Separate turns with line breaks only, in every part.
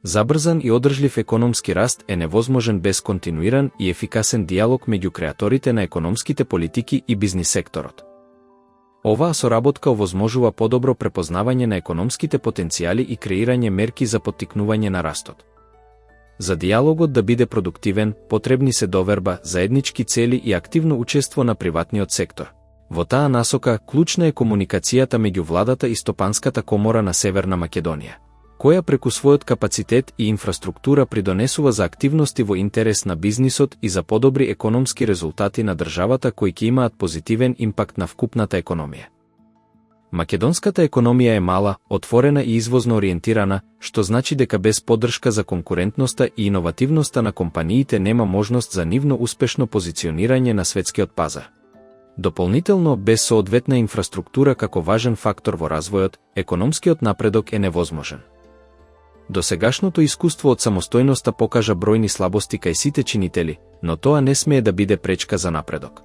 Забрзан и одржлив економски раст е невозможен без континуиран и ефикасен диалог меѓу креаторите на економските политики и бизнис секторот. Оваа соработка овозможува подобро препознавање на економските потенцијали и креирање мерки за поттикнување на растот. За диалогот да биде продуктивен, потребни се доверба, заеднички цели и активно учество на приватниот сектор. Во таа насока, клучна е комуникацијата меѓу владата и Стопанската комора на Северна Македонија, која преку својот капацитет и инфраструктура придонесува за активности во интерес на бизнисот и за подобри економски резултати на државата кои ќе имаат позитивен импакт на вкупната економија. Македонската економија е мала, отворена и извозно ориентирана, што значи дека без поддршка за конкурентноста и иновативноста на компаниите нема можност за нивно успешно позиционирање на светскиот пазар. Дополнително, без соодветна инфраструктура како важен фактор во развојот, економскиот напредок е невозможен. Досегашното искуство од самостојноста покажа бројни слабости кај сите чинители, но тоа не смее да биде пречка за напредок.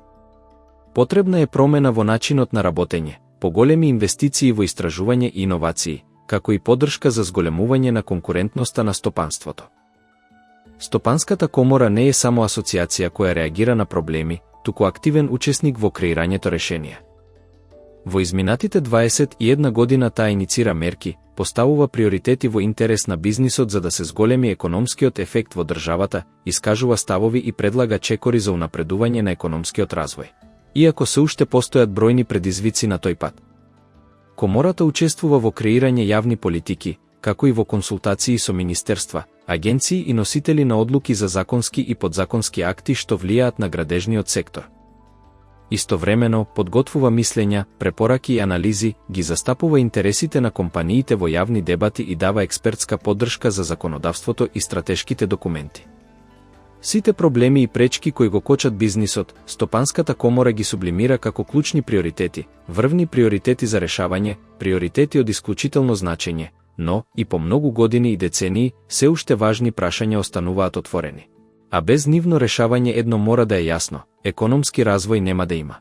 Потребна е промена во начинот на работење, поголеми инвестиции во истражување и иновации, како и поддршка за зголемување на конкурентноста на стопанството. Стопанската комора не е само асоциација која реагира на проблеми, туку активен учесник во креирањето решенија. Во изминатите 21 година таа иницира мерки, поставува приоритети во интерес на бизнисот за да се зголеми економскиот ефект во државата, искажува ставови и предлага чекори за унапредување на економскиот развој. Иако се уште постојат бројни предизвици на тој пат. Комората учествува во креирање јавни политики, како и во консултации со министерства, агенции и носители на одлуки за законски и подзаконски акти што влијаат на градежниот сектор. Истовремено, подготвува мислења, препораки и анализи, ги застапува интересите на компаниите во јавни дебати и дава експертска поддршка за законодавството и стратешките документи. Сите проблеми и пречки кои го кочат бизнисот, Стопанската комора ги сублимира како клучни приоритети, врвни приоритети за решавање, приоритети од исклучително значење, но, и по многу години и децении, се уште важни прашања остануваат отворени. А без нивно решавање едно мора да е јасно, економски развој нема да има.